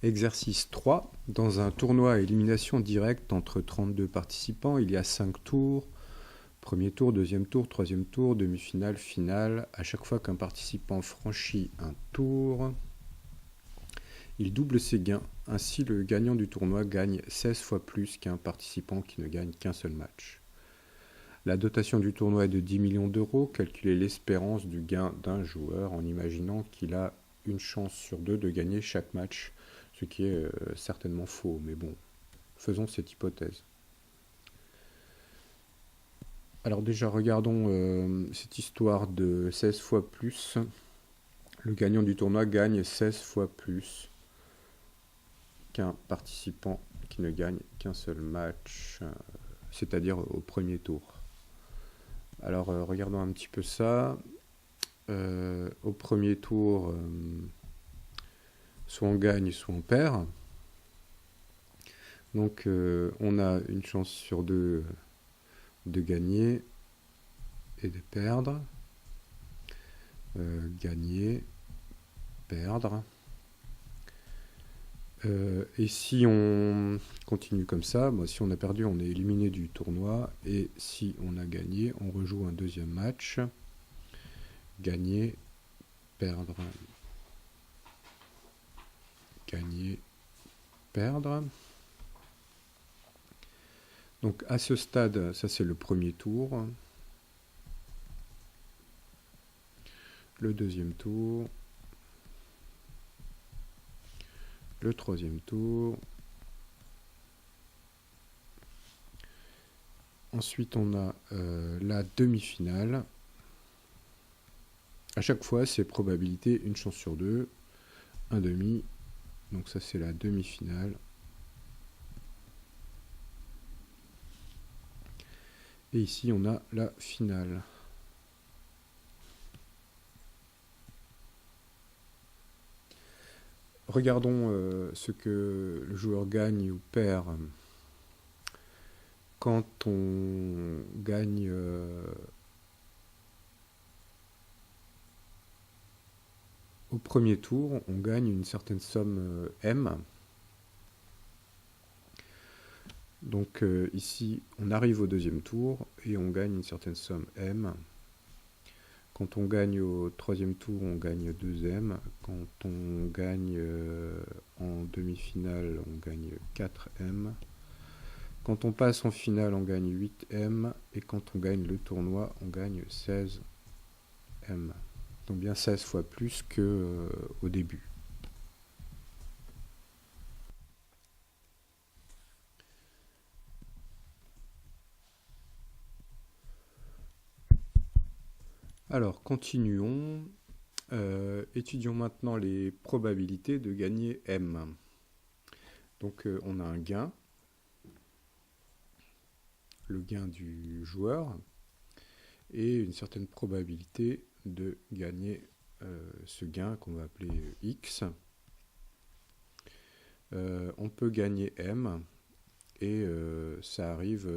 Exercice 3. Dans un tournoi à élimination directe entre 32 participants, il y a 5 tours. Premier tour, deuxième tour, troisième tour, demi-finale, finale. À chaque fois qu'un participant franchit un tour, il double ses gains. Ainsi, le gagnant du tournoi gagne 16 fois plus qu'un participant qui ne gagne qu'un seul match. La dotation du tournoi est de 10 millions d'euros. Calculez l'espérance du gain d'un joueur en imaginant qu'il a une chance sur deux de gagner chaque match, ce qui est certainement faux, mais bon, faisons cette hypothèse. Alors déjà, regardons cette histoire de 16 fois plus. Le gagnant du tournoi gagne 16 fois plus qu'un participant qui ne gagne qu'un seul match, c'est-à-dire au premier tour. Alors regardons un petit peu ça. Au premier tour, soit on gagne, soit on perd. Donc on a une chance sur deux de gagner et de perdre. Gagner, perdre. Et si on continue comme ça, si on a perdu, on est éliminé du tournoi. Et si on a gagné, on rejoue un deuxième match. Gagner, perdre. Gagner, perdre. Donc à ce stade, ça c'est le premier tour. Le deuxième tour. Le troisième tour. Ensuite, on a la demi-finale. À chaque fois, c'est probabilité une chance sur deux, un demi. Donc ça, c'est la demi-finale. Et ici, on a la finale. Regardons ce que le joueur gagne ou perd quand on gagne au premier tour, on gagne une certaine somme M. Donc ici, on arrive au deuxième tour et on gagne une certaine somme M. Quand on gagne au troisième tour, on gagne 2M. Quand on gagne en demi-finale, on gagne 4M. Quand on passe en finale, on gagne 8M. Et quand on gagne le tournoi, on gagne 16M. Donc bien 16 fois plus qu'au début. Alors, continuons. Étudions maintenant les probabilités de gagner M. Donc, on a un gain, le gain du joueur, et une certaine probabilité de gagner ce gain qu'on va appeler X. On peut gagner M, et ça arrive...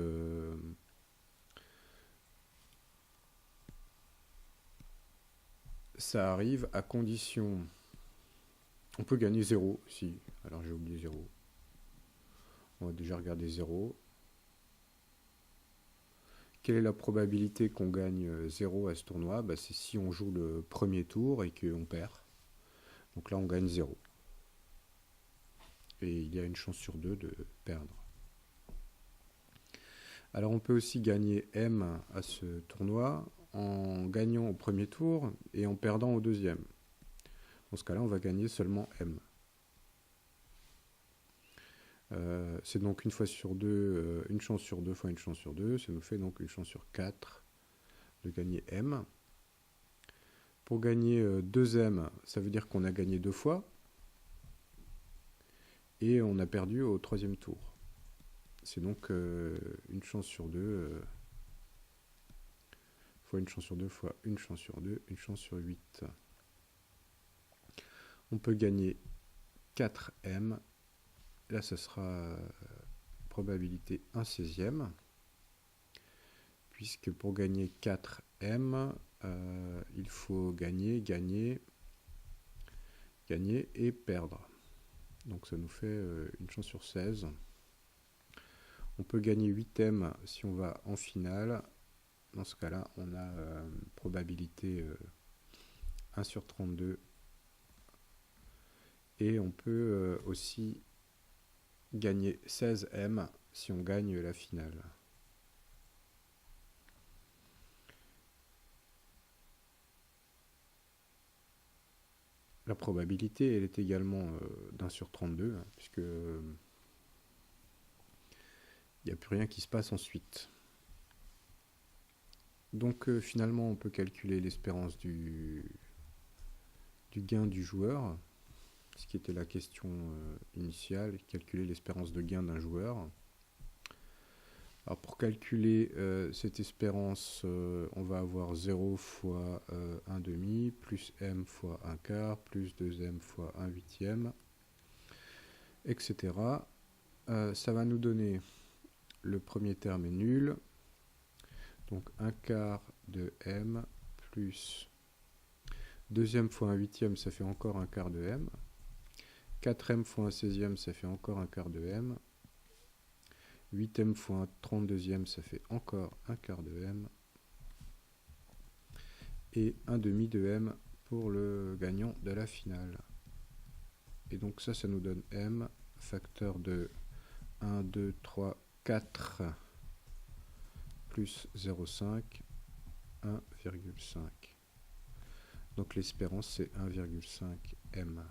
ça arrive à condition... On peut gagner 0 aussi. Alors j'ai oublié 0. On va déjà regarder 0. Quelle est la probabilité qu'on gagne 0 à ce tournoi? C'est si on joue le premier tour et qu'on perd. Donc là on gagne 0. Et il y a une chance sur 2 de perdre. Alors on peut aussi gagner M à ce tournoi en gagnant au premier tour et en perdant au deuxième. Dans ce cas-là, on va gagner seulement M. C'est donc une fois sur deux, une chance sur 2 fois une chance sur 2. Ça nous fait donc une chance sur 4 de gagner M. Pour gagner 2M, ça veut dire qu'on a gagné 2 fois. Et on a perdu au troisième tour. C'est donc une chance sur 2 fois une chance sur 2 fois une chance sur 2, une chance sur 8. On peut gagner 4M. Là, ce sera probabilité 1/16e. Puisque pour gagner 4M, il faut gagner, gagner, gagner et perdre. Donc ça nous fait une chance sur 16. On peut gagner 8 M si on va en finale. Dans ce cas-là, on a probabilité 1 sur 32. Et on peut aussi gagner 16 M si on gagne la finale. La probabilité, elle est également d'1 sur 32, hein, puisque il n'y a plus rien qui se passe ensuite. Donc finalement, on peut calculer l'espérance du gain du joueur, ce qui était la question initiale, calculer l'espérance de gain d'un joueur. Alors pour calculer cette espérance, on va avoir 0 fois 1 demi, plus m fois 1 quart, plus 2m fois 1 huitième, etc. Ça va nous donner, le premier terme est nul, donc 1 quart de m, plus 2m fois 1 huitième, ça fait encore 1 quart de m, 4m fois 1 16e, ça fait encore 1 quart de m, 8m fois 1 32e, ça fait encore 1 quart de m, et 1 demi de m pour le gagnant de la finale. Et donc ça nous donne m, facteur de 1, 2, 3, 4, plus 0,5, 1,5. Donc l'espérance, c'est 1,5 m.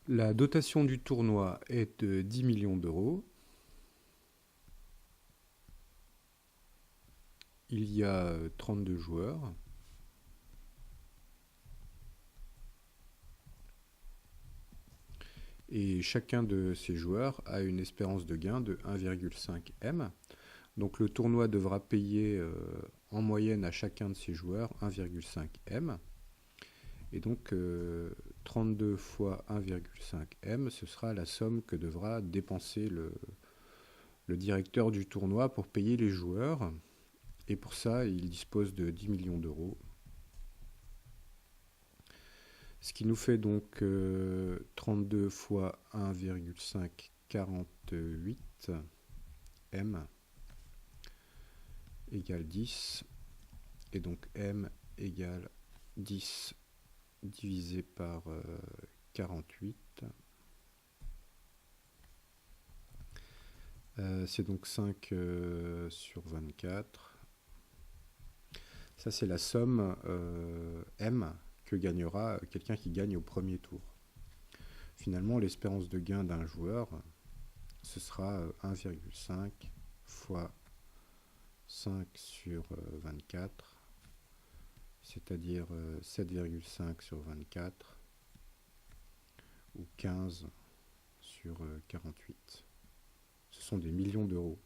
La dotation du tournoi est de 10 millions d'euros. Il y a 32 joueurs. Et chacun de ces joueurs a une espérance de gain de 1,5 m. Donc le tournoi devra payer en moyenne à chacun de ces joueurs 1,5 m. Et donc 32 fois 1,5 m, ce sera la somme que devra dépenser le directeur du tournoi pour payer les joueurs. Et pour ça, il dispose de 10 millions d'euros. Ce qui nous fait donc 32 fois 1,5, 48 m égale 10. Et donc m égale 10 divisé par 48. C'est donc 5 sur 24. Ça, c'est la somme m que gagnera quelqu'un qui gagne au premier tour. Finalement, l'espérance de gain d'un joueur, ce sera 1,5 fois 5 sur 24, c'est-à-dire 7,5 sur 24, ou 15 sur 48. Ce sont des millions d'euros.